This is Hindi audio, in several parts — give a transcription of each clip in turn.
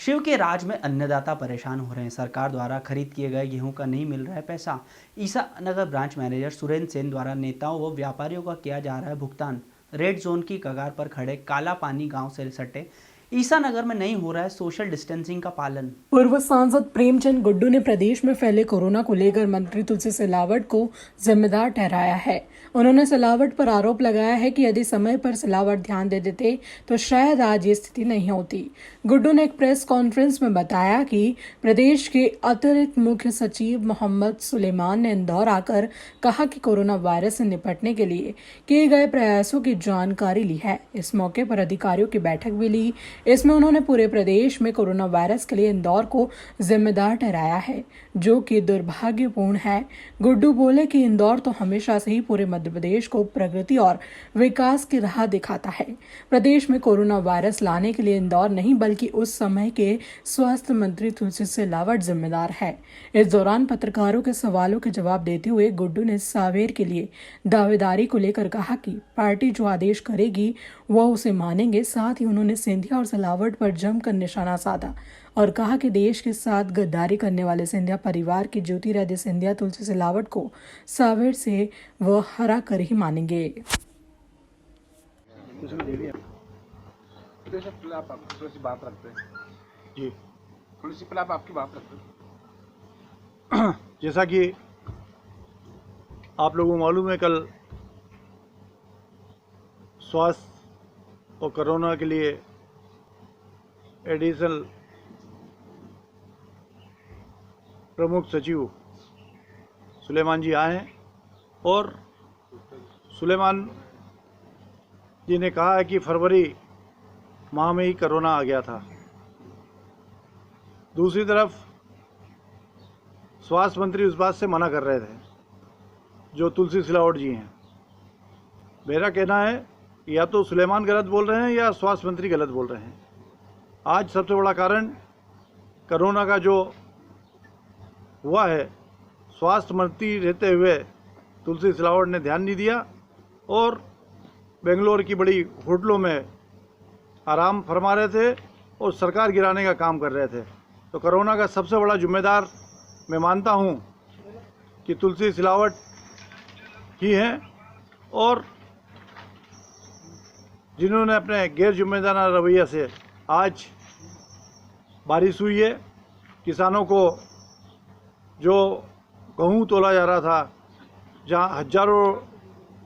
शिव के राज में अन्नदाता परेशान हो रहे हैं। सरकार द्वारा खरीद किए गए गेहूं का नहीं मिल रहा है पैसा। ईसा नगर ब्रांच मैनेजर सुरेंद्र सेन द्वारा नेताओं व व्यापारियों का किया जा रहा है भुगतान। रेड जोन की कगार पर खड़े काला पानी गांव से सटे ईसा नगर में नहीं हो रहा है सोशल डिस्टेंसिंग का पालन। पूर्व सांसद प्रेमचंद गुड्डू ने प्रदेश में फैले कोरोना को लेकर मंत्री तुलसी सिलावट को जिम्मेदार ठहराया है। उन्होंने सिलावट पर आरोप लगाया है कि यदि समय पर सिलावट ध्यान दे देते तो शायद आज ये स्थिति नहीं होती। गुड्डू ने एक प्रेस कॉन्फ्रेंस में बताया कि प्रदेश के अतिरिक्त मुख्य सचिव मोहम्मद सुलेमान ने इंदौर आकर कहा कि कोरोना वायरस से निपटने के लिए किए गए प्रयासों की जानकारी ली है। इस मौके पर अधिकारियों की बैठक भी ली। इसमें उन्होंने पूरे प्रदेश में कोरोना वायरस के लिए इंदौर को जिम्मेदार ठहराया है, जो कि दुर्भाग्यपूर्ण है। गुड्डू बोले कि इंदौर तो हमेशा से ही पूरे मध्य प्रदेश को प्रगति और विकास की राह दिखाता है। प्रदेश में कोरोना वायरस लाने के लिए इंदौर नहीं बल्कि उस समय के स्वास्थ्य मंत्री तुलसी सिलावट जिम्मेदार है। इस दौरान पत्रकारों के सवालों के जवाब देते हुए गुड्डू ने सावेर के लिए दावेदारी को लेकर कहा कि पार्टी जो आदेश करेगी वह उसे मानेंगे। साथ ही उन्होंने सिंधिया और सिलावट पर जमकर निशाना साधा और कहा कि देश के साथ गद्दारी करने वाले सिंधिया परिवार की ज्योतिरादित्य सिंधिया तुलसी सिलावट को सावेर से वह हरा कर ही मानेंगे। बात रखते हैं जी, थोड़ी सी पहले आप आपकी बात रखते हैं। जैसा कि आप लोगों को मालूम है, कल स्वास्थ्य और कोरोना के लिए एडिशनल प्रमुख सचिव सुलेमान जी आए हैं और सुलेमान जी ने कहा है कि फरवरी माह में ही कोरोना आ गया था। दूसरी तरफ स्वास्थ्य मंत्री उस बात से मना कर रहे थे जो तुलसी सिलावट जी हैं। मेरा कहना है या तो सुलेमान गलत बोल रहे हैं या स्वास्थ्य मंत्री गलत बोल रहे हैं। आज सबसे बड़ा कारण कोरोना का जो हुआ है, स्वास्थ्य मंत्री रहते हुए तुलसी सिलावट ने ध्यान नहीं दिया और बेंगलोर की बड़ी होटलों में आराम फरमा रहे थे और सरकार गिराने का काम कर रहे थे। तो कोरोना का सबसे बड़ा जिम्मेदार मैं मानता हूं कि तुलसी सिलावट ही हैं और जिन्होंने अपने गैर जिम्मेदाराना रवैया से आज बारिश हुई है। किसानों को जो गेहूँ तोला जा रहा था, जहाँ हजारों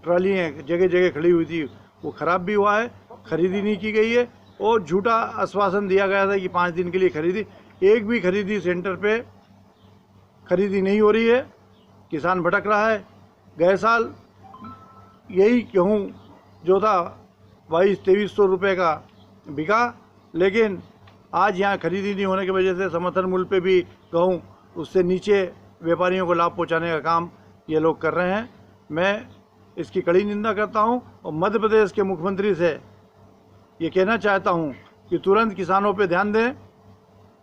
ट्रालियाँ जगह जगह खड़ी हुई थी, वो ख़राब भी हुआ है, खरीदी नहीं की गई है और झूठा आश्वासन दिया गया था कि 5 दिन के लिए खरीदी। एक भी खरीदी सेंटर पे खरीदी नहीं हो रही है, किसान भटक रहा है। गए साल यही गेहूँ जो था 2200-2300 रुपये का बिका, लेकिन आज यहाँ खरीदी नहीं होने की वजह से समर्थन मूल्य पे भी गेहूँ उससे नीचे व्यापारियों को लाभ पहुँचाने का काम ये लोग कर रहे हैं। मैं इसकी कड़ी निंदा करता हूँ और मध्य प्रदेश के मुख्यमंत्री से ये कहना चाहता हूँ कि तुरंत किसानों पे ध्यान दें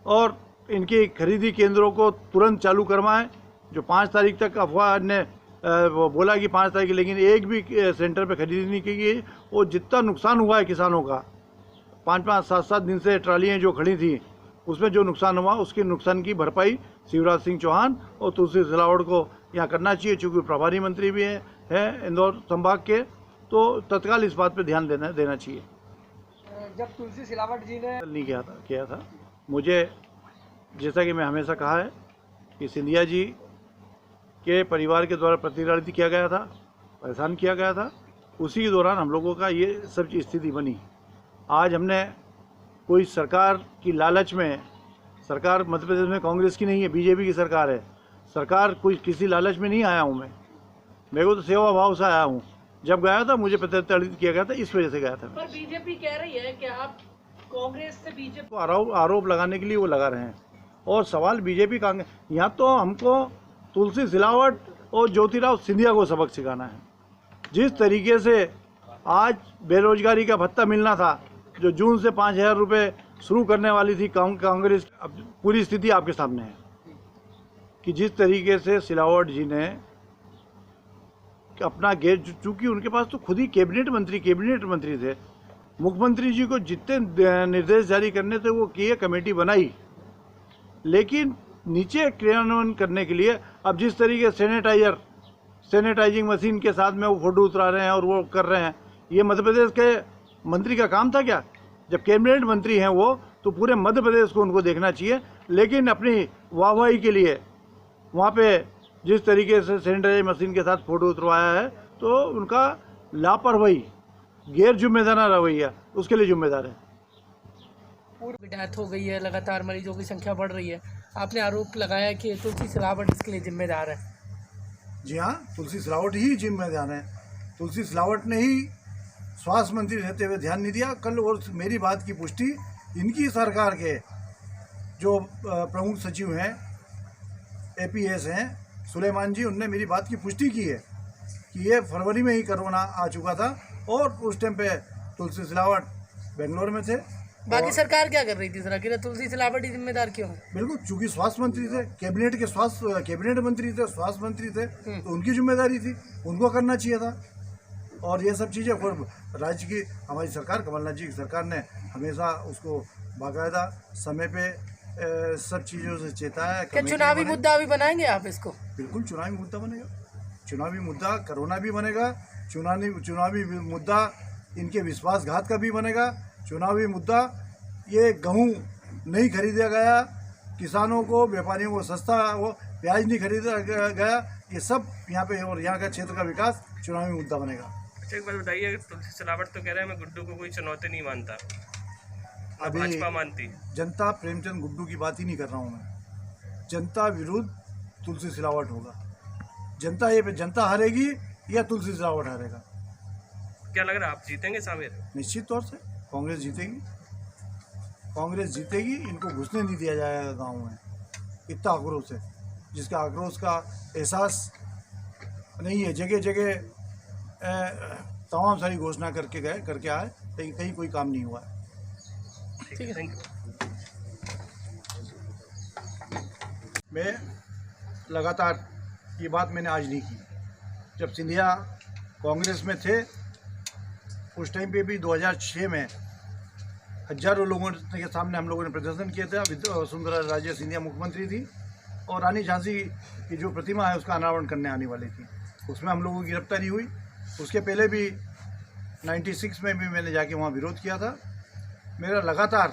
और इनकी खरीदी केंद्रों को तुरंत चालू करवाएं। जो 5 तारीख तक अफवाह ने बोला कि 5 तारीख, लेकिन एक भी सेंटर पे खरीदी नहीं की गई और जितना नुकसान हुआ है किसानों का, 5-5, 7-7 दिन से ट्रालियाँ जो खड़ी थी उसमें जो नुकसान हुआ उसके नुकसान की भरपाई शिवराज सिंह चौहान और तुलसी सिलावट को यहाँ करना चाहिए। चूँकि प्रभारी मंत्री भी हैं इंदौर संभाग के, तो तत्काल इस बात पे ध्यान देना चाहिए। जब तुलसी सिलावट जी ने नहीं किया था मुझे, जैसा कि मैं हमेशा कहा है कि सिंधिया जी के परिवार के द्वारा प्रतिनिधित्व किया गया था, परेशान किया गया था, उसी के दौरान हम लोगों का ये सब स्थिति बनी। आज हमने कोई सरकार की लालच में, सरकार मध्य प्रदेश में कांग्रेस की नहीं है, बीजेपी की सरकार है, सरकार कोई किसी लालच में नहीं आया हूँ मैं। मेरे को तो सेवा भाव से आया हूँ। जब गया था मुझे प्रतिनिधित्व किया गया था, इस वजह से गया था। पर बीजेपी कह रही है कि आप कांग्रेस से बीजेपी को आरोप लगाने के लिए वो लगा रहे हैं और सवाल बीजेपी कांग्रेस, यहाँ तो हमको तुलसी सिलावट और ज्योतिराव सिंधिया को सबक सिखाना है। जिस तरीके से आज बेरोजगारी का भत्ता मिलना था, जो जून से 5000 रुपये शुरू करने वाली थी कांग्रेस, पूरी स्थिति आपके सामने है कि जिस तरीके से सिलावट जी ने अपना चूँकि उनके पास तो खुद ही कैबिनेट मंत्री थे, मुख्यमंत्री जी को जितने निर्देश जारी करने थे वो किए, कमेटी बनाई, लेकिन नीचे क्रियान्वयन करने के लिए अब जिस तरीके सैनिटाइजिंग मशीन के साथ में वो फोटो उतरा रहे हैं और वो कर रहे हैं, ये मध्य प्रदेश के मंत्री का काम था क्या? जब कैबिनेट मंत्री हैं वो, तो पूरे मध्य प्रदेश को उनको देखना चाहिए। लेकिन अपनी वाहवाही के लिए वहाँ पे जिस तरीके से सैनिटाइजिंग मशीन के साथ फोटो उतरवाया है, तो उनका लापरवाही, गैर जिम्मेदाराना रवैया उसके लिए जिम्मेदार है। पूरी डेथ हो गई है, लगातार मरीजों की संख्या बढ़ रही है। आपने आरोप लगाया कि तुलसी सिलावट इसके लिए जिम्मेदार है। जी हाँ, तुलसी सिलावट ही जिम्मेदार है। तुलसी सिलावट ने ही स्वास्थ्य मंत्री रहते हुए ध्यान नहीं दिया। कल और मेरी बात की पुष्टि इनकी सरकार के जो प्रमुख सचिव हैं, APS हैं, सुलेमान जी, उनने मेरी बात की पुष्टि की है कि ये फरवरी में ही कोरोना आ चुका था और उस टाइम पे तुलसी सिलावट बेंगलोर में थे। बाकी सरकार क्या कर रही थी सर? कि तुलसी सिलावट ही जिम्मेदार क्यों? बिल्कुल, चूंकि स्वास्थ्य मंत्री थे, कैबिनेट मंत्री थे, स्वास्थ्य मंत्री थे, तो उनकी जिम्मेदारी थी, उनको करना चाहिए था। और ये सब चीज़ें राज्य की हमारी सरकार, कमलनाथ जी की सरकार ने हमेशा उसको बाकायदा समय पे सब चीज़ों से चेताया। क्या चुनावी मुद्दा भी बनाएंगे आप इसको? बिल्कुल चुनावी मुद्दा बनेगा। चुनावी मुद्दा कोरोना भी बनेगा, चुनावी मुद्दा इनके विश्वासघात का भी बनेगा, चुनावी मुद्दा ये गेहूँ नहीं खरीदा गया, किसानों को, व्यापारियों को सस्ता वो प्याज नहीं खरीदा गया, ये सब यहाँ पे और यहाँ का क्षेत्र का विकास चुनावी मुद्दा बनेगा। अच्छा, एक बात बताइए, तुलसी सिलावट तो कह रहे हैं मैं गुड्डू को कोई चुनौती नहीं मानता, अभी भाजपा मानती। जनता प्रेमचंद गुड्डू की बात ही नहीं कर रहा हूँ मैं। जनता विरुद्ध तुलसी सिलावट होगा। जनता हारेगी या तुलसी सिलावट हारेगा? क्या लग रहा है, आप जीतेंगे सामेर? निश्चित तौर से कांग्रेस जीतेगी। कांग्रेस जीतेगी, इनको घुसने नहीं दिया जाएगा गाँव में। इतना आक्रोश है, जिसका आक्रोश का एहसास नहीं है। जगह जगह तमाम सारी घोषणा करके आए, लेकिन कहीं कोई काम नहीं हुआ है। ठीक है, थैंक यू। मैं लगातार ये बात मैंने आज नहीं की। जब सिंधिया कांग्रेस में थे उस टाइम पे भी 2006 में हजारों लोगों के सामने हम लोगों ने प्रदर्शन किया था। वसुंधरा राजे सिंधिया मुख्यमंत्री थी और रानी झांसी की जो प्रतिमा है उसका अनावरण करने आने वाली थी। उसमें हम लोगों की गिरफ्तारी हुई। उसके पहले भी 96 में भी मैंने जाके वहाँ विरोध किया था। मेरा लगातार,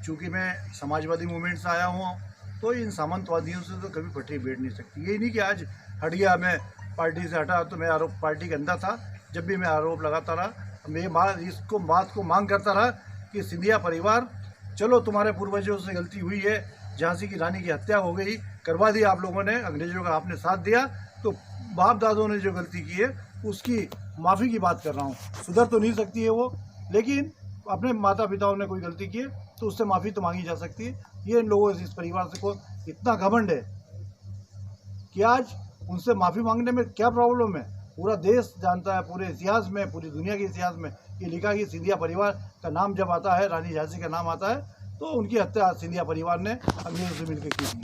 चूँकि मैं समाजवादी मूवमेंट से आया हूँ, तो इन सामंतवादियों से तो कभी पटरी बैठ नहीं सकती। यही नहीं कि आज हट गया, मैं पार्टी से हटा तो मैं आरोप पार्टी के अंदर था। जब भी मैं आरोप लगाता रहा, मैं बात को मांग करता रहा कि सिंधिया परिवार, चलो तुम्हारे पूर्वजों से गलती हुई है, झांसी की रानी की हत्या हो गई, करवा दी आप लोगों ने, अंग्रेजों का आपने साथ दिया, तो बाप दादों ने जो गलती की है उसकी माफ़ी की बात कर रहा हूँ। सुधर तो नहीं सकती है वो, लेकिन अपने माता पिताओं ने कोई गलती की है तो उससे माफ़ी तो मांगी जा सकती है। ये इन लोगों से, इस परिवार से को इतना घमंड है कि आज उनसे माफ़ी मांगने में क्या प्रॉब्लम है। पूरा देश जानता है, पूरे इतिहास में, पूरी दुनिया के इतिहास में ये लिखा कि सिंधिया परिवार का नाम जब आता है, रानी झांसी का नाम आता है, तो उनकी हत्या सिंधिया परिवार ने अंग्रेजों से मिलकर की थी।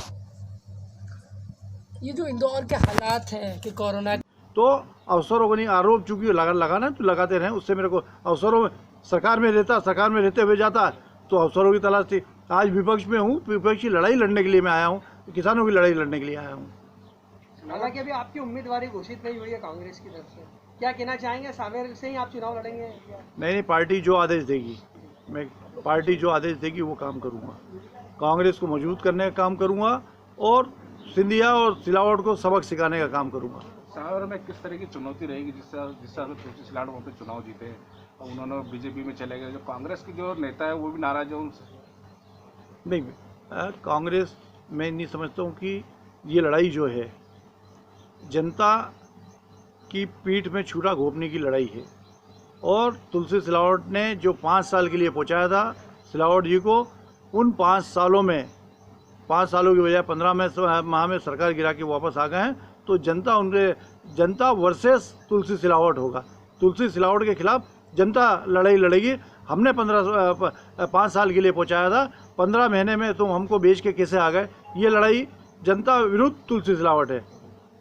ये जो इंदौर के हालात हैं कि कोरोना, तो अवसरों को नहीं, आरोप चूंकि लगाना तो लगाते रहे, उससे मेरे को अवसरों में, सरकार में रहते हुए जाता तो अवसरों की तलाश थी। आज विपक्ष में हूँ, विपक्ष की लड़ाई लड़ने के लिए मैं आया हूँ, किसानों की लड़ाई लड़ने के लिए आया हूँ। हालांकि अभी आपकी उम्मीदवारी घोषित नहीं हुई है कांग्रेस की तरफ से, क्या कहना चाहेंगे? सामेर से ही आप चुनाव लड़ेंगे? नहीं, पार्टी जो आदेश देगी, मैं पार्टी जो आदेश देगी वो काम करूँगा। कांग्रेस को मजबूत करने का काम करूँगा और सिंधिया और सिलावट को सबक सिखाने का काम करूँगा। सागर में किस तरह की चुनौती रहेगी जिससे तुलसी सिलावट वहाँ पे चुनाव जीते और उन्होंने बीजेपी में चले गए? जो कांग्रेस की जो नेता है वो भी नाराज है उनसे। नहीं, कांग्रेस, मैं नहीं समझता हूँ कि ये लड़ाई जो है जनता की पीठ में छुरा घोंपने की लड़ाई है। और तुलसी सिलावट ने जो 5 साल के लिए पहुँचाया था सिलावट जी को, उन 5 सालों में, 5 सालों की बजाय 15 माह में सरकार गिरा के वापस आ गए हैं। तो जनता वर्सेस तुलसी सिलावट होगा। तुलसी सिलावट के खिलाफ जनता लड़ाई लड़ेगी। हमने 5 साल के लिए पहुंचाया था, 15 महीने में तुम हमको बेच के कैसे आ गए? ये लड़ाई जनता विरुद्ध तुलसी सिलावट है।